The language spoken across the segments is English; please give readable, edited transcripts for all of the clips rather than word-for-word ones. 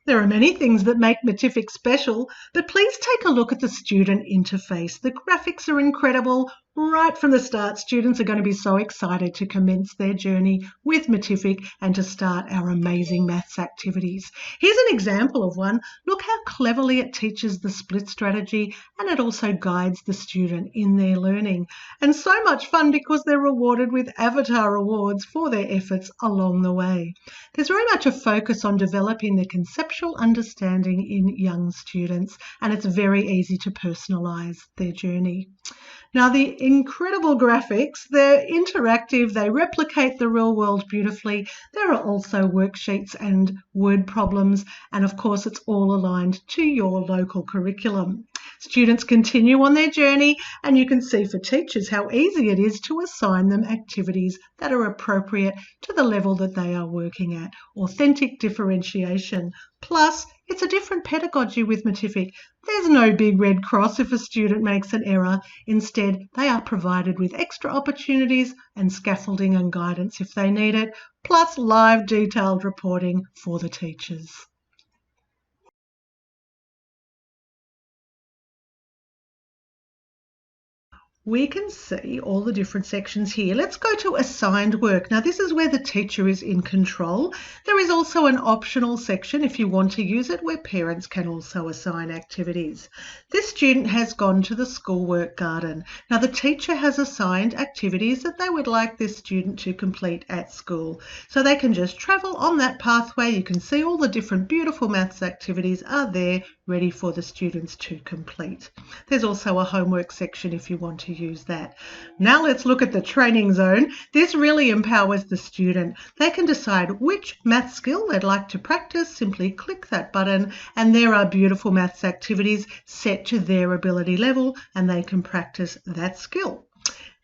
There are many things that make Matific special, but please take a look at the student interface. The graphics are incredible. Right from the start, students are going to be so excited to commence their journey with Matific and to start our amazing maths activities. Here's an example of one. Look how cleverly it teaches the split strategy, and it also guides the student in their learning. And so much fun because they're rewarded with avatar awards for their efforts along the way. There's very much a focus on developing the conceptual understanding in young students, and it's very easy to personalise their journey. Now, the incredible graphics, they're interactive, they replicate the real world beautifully. There are also worksheets and word problems, and of course it's all aligned to your local curriculum. Students continue on their journey, and you can see for teachers how easy it is to assign them activities that are appropriate to the level that they are working at. Authentic differentiation. Plus, it's a different pedagogy with Matific. There's no big red cross if a student makes an error. Instead, they are provided with extra opportunities and scaffolding and guidance if they need it, plus live detailed reporting for the teachers. We can see all the different sections here. Let's go to assigned work. Now, this is where the teacher is in control. There is also an optional section if you want to use it where parents can also assign activities. This student has gone to the schoolwork garden. Now, the teacher has assigned activities that they would like this student to complete at school. So they can just travel on that pathway. You can see all the different beautiful maths activities are there ready for the students to complete. There's also a homework section if you want to use that. Now let's look at the training zone. This really empowers the student. They can decide which maths skill they'd like to practice. Simply click that button and there are beautiful maths activities set to their ability level and they can practice that skill.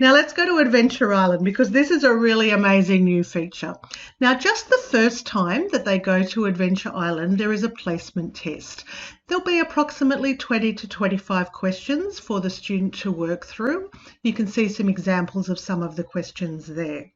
Now let's go to Adventure Island because this is a really amazing new feature. Now just the first time that they go to Adventure Island, there is a placement test. There'll be approximately 20 to 25 questions for the student to work through. You can see some examples of some of the questions there.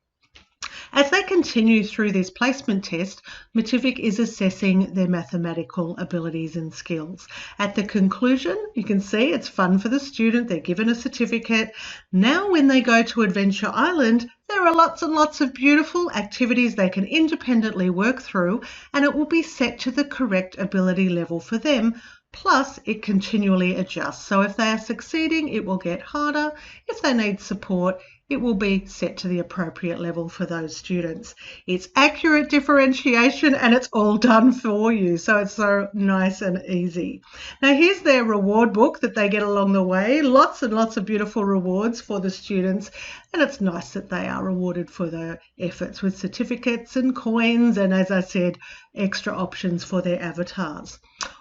As they continue through this placement test, Matific is assessing their mathematical abilities and skills. At the conclusion, you can see it's fun for the student. They're given a certificate. Now when they go to Adventure Island, there are lots and lots of beautiful activities they can independently work through, and it will be set to the correct ability level for them. Plus, it continually adjusts. So if they are succeeding, it will get harder. If they need support, it will be set to the appropriate level for those students. It's accurate differentiation and it's all done for you. So it's so nice and easy. Now here's their reward book that they get along the way. Lots and lots of beautiful rewards for the students. And it's nice that they are rewarded for their efforts with certificates and coins and, as I said, extra options for their avatars.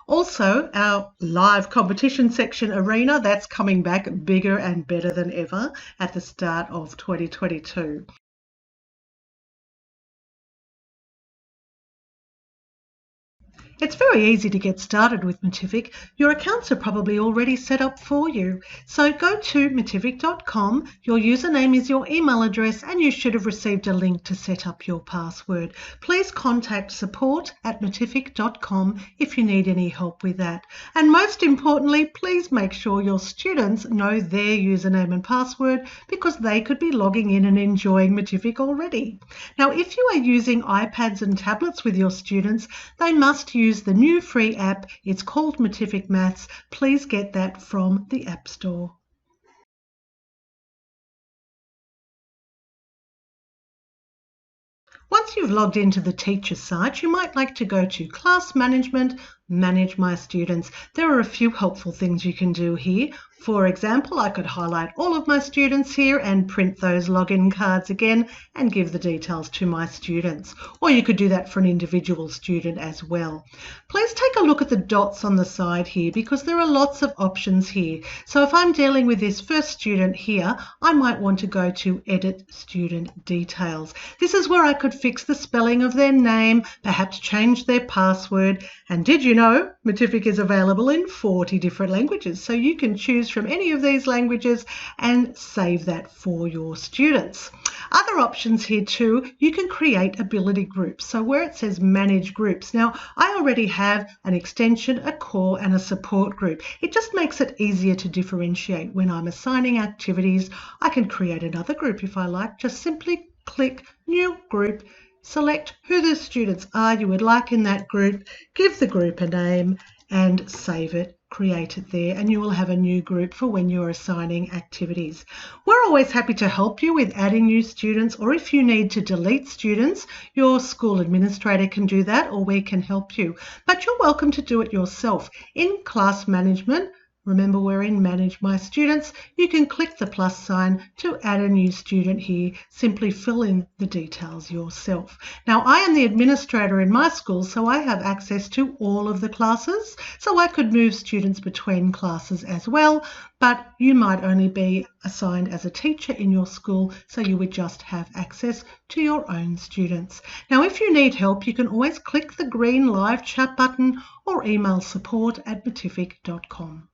Also, our live competition section arena, that's coming back bigger and better than ever at the start of 2022. It's very easy to get started with Matific. Your accounts are probably already set up for you. So go to matific.com, your username is your email address, and you should have received a link to set up your password. Please contact support@matific.com if you need any help with that. And most importantly, please make sure your students know their username and password because they could be logging in and enjoying Matific already. Now, if you are using iPads and tablets with your students, they must use the new free app. It's called Matific Maths. Please get that from the App Store. Once you've logged into the teacher site, you might like to go to Class Management, Manage My Students. There are a few helpful things you can do here. For example, I could highlight all of my students here and print those login cards again and give the details to my students. Or you could do that for an individual student as well. Please take a look at the dots on the side here because there are lots of options here. So if I'm dealing with this first student here, I might want to go to Edit Student Details. This is where I could fix the spelling of their name, perhaps change their password. And did you know Matific is available in 40 different languages, so you can choose from any of these languages and save that for your students. Other options here too, you can create ability groups. So where it says manage groups, now I already have an extension, a core and a support group. It just makes it easier to differentiate. When I'm assigning activities, I can create another group if I like. Just simply click new group, select who the students are you would like in that group, give the group a name and save it, create it there, and you will have a new group for when you're assigning activities. We're always happy to help you with adding new students, or if you need to delete students, your school administrator can do that, or we can help you. But you're welcome to do it yourself. In class management, remember we're in Manage My Students, you can click the plus sign to add a new student here. Simply fill in the details yourself. Now I am the administrator in my school, so I have access to all of the classes, so I could move students between classes as well, but you might only be assigned as a teacher in your school, so you would just have access to your own students. Now if you need help, you can always click the green live chat button or email support@matific.com.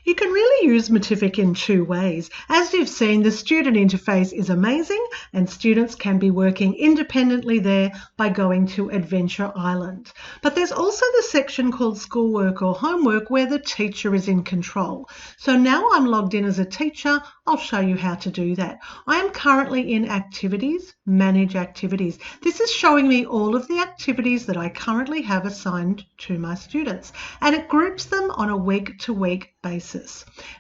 You can really use Matific in two ways. As you've seen, the student interface is amazing and students can be working independently there by going to Adventure Island. But there's also the section called Schoolwork or Homework where the teacher is in control. So now I'm logged in as a teacher. I'll show you how to do that. I am currently in Activities, Manage Activities. This is showing me all of the activities that I currently have assigned to my students, and it groups them on a week-to-week basis.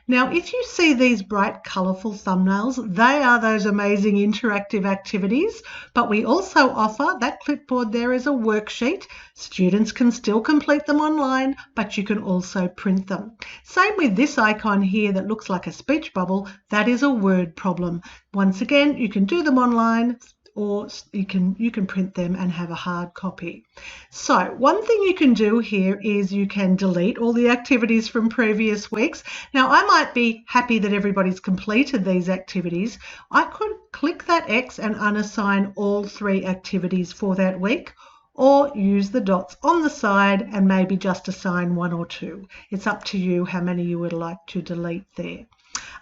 Now, if you see these bright, colourful thumbnails, they are those amazing interactive activities, but we also offer that clipboard there is a worksheet. Students can still complete them online, but you can also print them. Same with this icon here that looks like a speech bubble. That is a word problem. Once again, you can do them online, or you can print them and have a hard copy. So one thing you can do here is you can delete all the activities from previous weeks. Now I might be happy that everybody's completed these activities. I could click that X and unassign all 3 activities for that week, or use the dots on the side and maybe just assign 1 or 2. It's up to you how many you would like to delete there.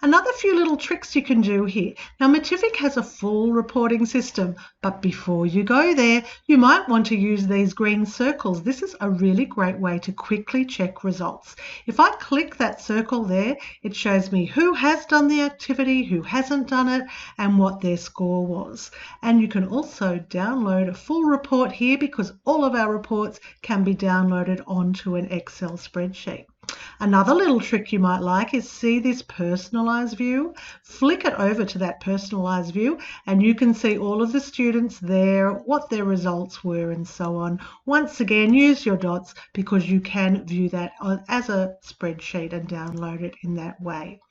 Another few little tricks you can do here. Now Matific has a full reporting system, but before you go there, you might want to use these green circles. This is a really great way to quickly check results. If I click that circle there, it shows me who has done the activity, who hasn't done it, and what their score was. And you can also download a full report here because all of our reports can be downloaded onto an Excel spreadsheet. Another little trick you might like is see this personalized view. Flick it over to that personalized view and you can see all of the students there, what their results were and so on. Once again, use your dots because you can view that as a spreadsheet and download it in that way.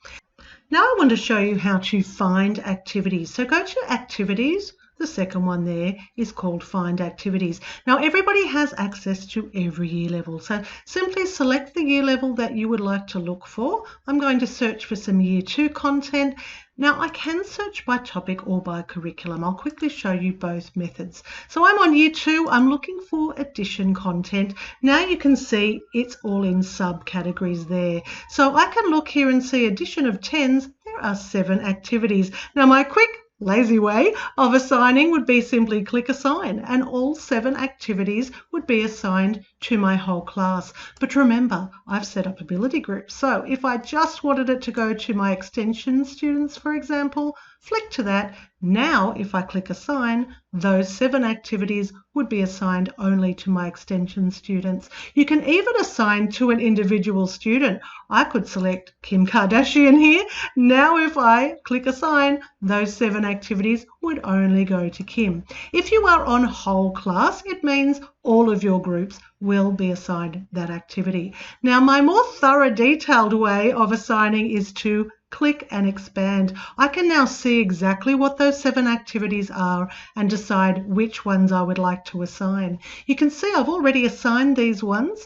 Now I want to show you how to find activities. So go to Activities. The second one there is called Find Activities. Now everybody has access to every year level, so simply select the year level that you would like to look for. I'm going to search for some Year 2 content. Now I can search by topic or by curriculum. I'll quickly show you both methods. So I'm on Year 2, I'm looking for addition content. Now you can see it's all in subcategories there. So I can look here and see addition of 10s, there are 7 activities. Now my quick lazy way of assigning would be simply click assign and all 7 activities would be assigned to my whole class. But remember, I've set up ability groups. So if I just wanted it to go to my extension students, for example, flick to that. Now, if I click assign, those 7 activities would be assigned only to my extension students. You can even assign to an individual student. I could select Kim Kardashian here. Now, if I click assign, those 7 activities would only go to Kim. If you are on whole class, it means all of your groups will be assigned that activity. Now, my more thorough, detailed way of assigning is to click and expand. I can now see exactly what those 7 activities are and decide which ones I would like to assign. You can see I've already assigned these ones.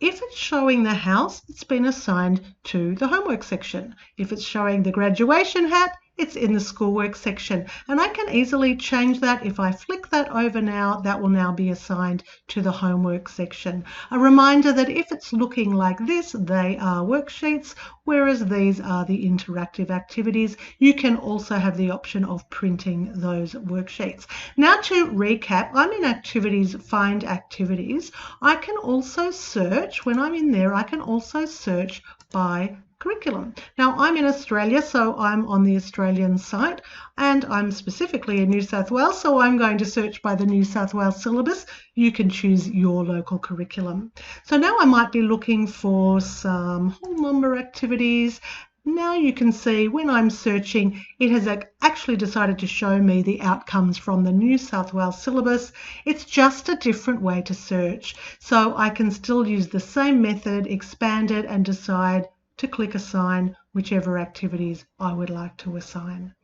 If it's showing the house, it's been assigned to the homework section. If it's showing the graduation hat, It's in the schoolwork section, and I can easily change that. If I flick that over now, that will now be assigned to the homework section. A reminder that if it's looking like this, they are worksheets, whereas these are the interactive activities. You can also have the option of printing those worksheets. Now to recap, I'm in activities, find activities. I can also search, when I'm in there, I can also search by curriculum. Now I'm in Australia, so I'm on the Australian site, and I'm specifically in New South Wales, so I'm going to search by the New South Wales syllabus. You can choose your local curriculum. So now I might be looking for some whole number activities. Now you can see when I'm searching, it has actually decided to show me the outcomes from the New South Wales syllabus. It's just a different way to search. So I can still use the same method, expand it, and decide to click assign whichever activities I would like to assign.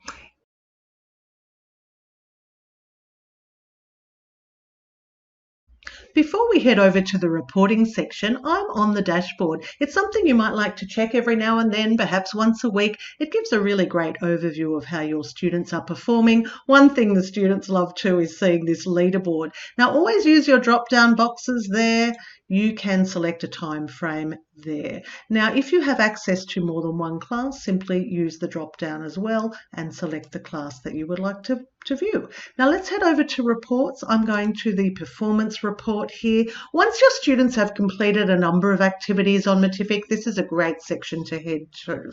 Before we head over to the reporting section, I'm on the dashboard. It's something you might like to check every now and then, perhaps once a week. It gives a really great overview of how your students are performing. One thing the students love too is seeing this leaderboard. Now always use your drop-down boxes there. You can select a time frame there. Now, if you have access to more than one class, simply use the drop down as well and select the class that you would like to view. Now, let's head over to reports. I'm going to the performance report here. Once your students have completed a number of activities on Matific, this is a great section to head to.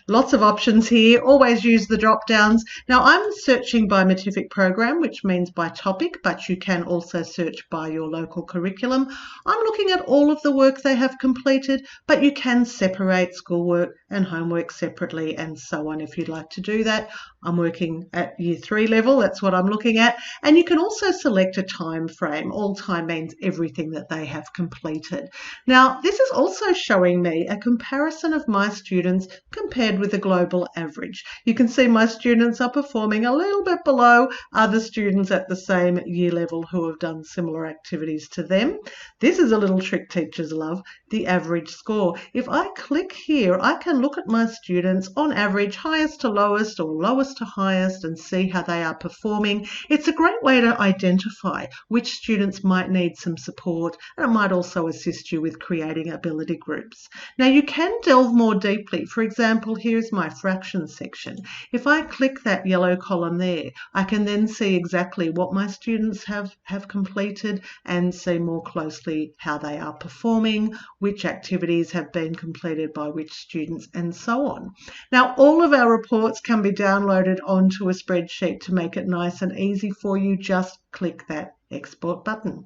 Lots of options here. Always use the drop downs. Now, I'm searching by Matific program, which means by topic, but you can also search by your local curriculum. I'm looking at all of the work they have completed, but you can separate schoolwork and homework separately and so on if you'd like to do that. I'm working at Year 3 level, that's what I'm looking at. And you can also select a time frame. All time means everything that they have completed. Now, this is also showing me a comparison of my students compared with the global average. You can see my students are performing a little bit below other students at the same year level who have done similar activities to them. This is a little trick teachers love, the average score. If I click here, I can look at my students on average, highest to lowest or lowest to highest, and see how they are performing. It's a great way to identify which students might need some support, and it might also assist you with creating ability groups. Now you can delve more deeply. For example, here's my fractions section. If I click that yellow column there, I can then see exactly what my students have completed and see more closely how they are performing, which activities have been completed by which students, and so on. Now, all of our reports can be downloaded onto a spreadsheet. To make it nice and easy for you, just click that export button.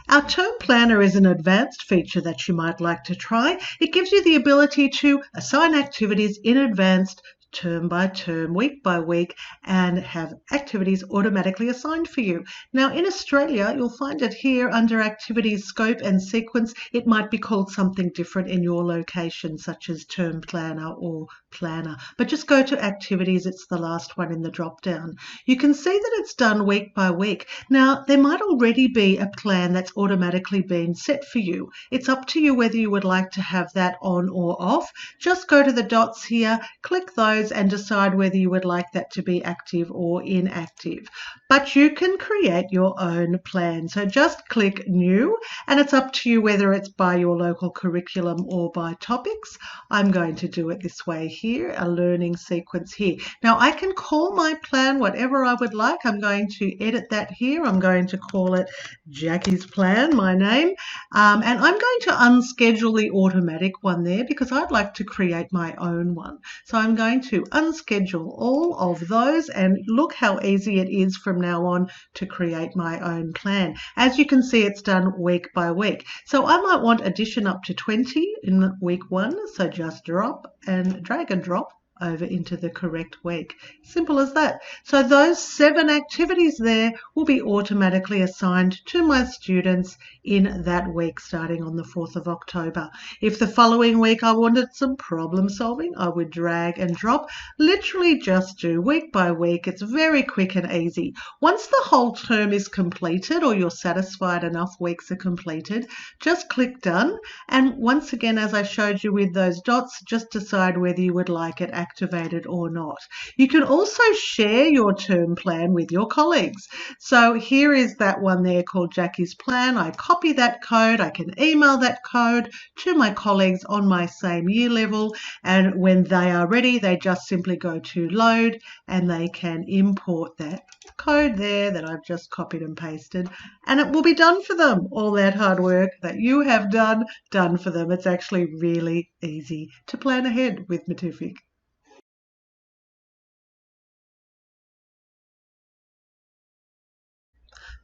Our term planner is an advanced feature that you might like to try. It gives you the ability to assign activities in advance, term by term, week by week, and have activities automatically assigned for you. Now in Australia, you'll find it here under activities, scope and sequence. It might be called something different in your location, such as term planner or planner, but just go to activities. It's the last one in the drop down. You can see that it's done week by week. Now there might already be a plan that's automatically been set for you. It's up to you whether you would like to have that on or off. Just go to the dots here, click those, and decide whether you would like that to be active or inactive. But you can create your own plan. So just click new, and it's up to you whether it's by your local curriculum or by topics. I'm going to do it this way here, a learning sequence here. Now I can call my plan whatever I would like. I'm going to edit that here. I'm going to call it Jackie's Plan, my name. And I'm going to unschedule the automatic one there because I'd like to create my own one. So I'm going to unschedule all of those, and look how easy it is from now on to create my own plan. As you can see, it's done week by week. So I might want addition up to 20 in week 1. So just drag and drop over into the correct week. Simple as that. So those 7 activities there will be automatically assigned to my students in that week starting on the 4th of October. If the following week I wanted some problem solving, I would drag and drop, literally just do week by week. It's very quick and easy. Once the whole term is completed or you're satisfied enough weeks are completed, just click done. And once again, as I showed you with those dots, just decide whether you would like it activated or not. You can also share your term plan with your colleagues. So here is that one there called Jackie's Plan. I copy that code. I can email that code to my colleagues on my same year level. And when they are ready, they just simply go to load and they can import that code there that I've just copied and pasted, and it will be done for them. All that hard work that you have done for them. It's actually really easy to plan ahead with Matific.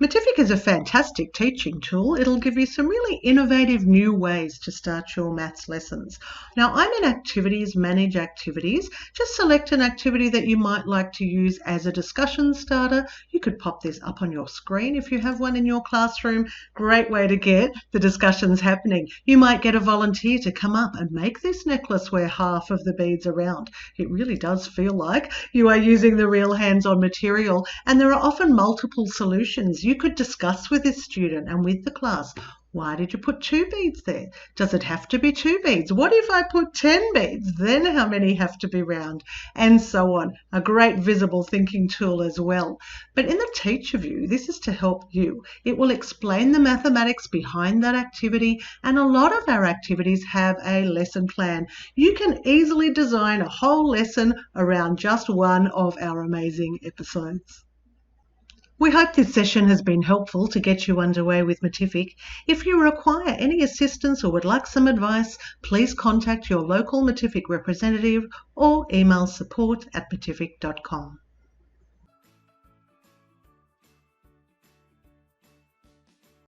Matific is a fantastic teaching tool. It'll give you some really innovative new ways to start your maths lessons. Now, I'm in Activities, Manage Activities. Just select an activity that you might like to use as a discussion starter. You could pop this up on your screen if you have one in your classroom. Great way to get the discussions happening. You might get a volunteer to come up and make this necklace where half of the beads are round. It really does feel like you are using the real hands-on material, and there are often multiple solutions. You could discuss with this student and with the class, why did you put 2 beads there? Does it have to be 2 beads? What if I put 10 beads? Then how many have to be round? And so on. A great visible thinking tool as well. But in the teacher view, this is to help you. It will explain the mathematics behind that activity, and a lot of our activities have a lesson plan. You can easily design a whole lesson around just one of our amazing episodes. We hope this session has been helpful to get you underway with Matific. If you require any assistance or would like some advice, please contact your local Matific representative or email support@matific.com.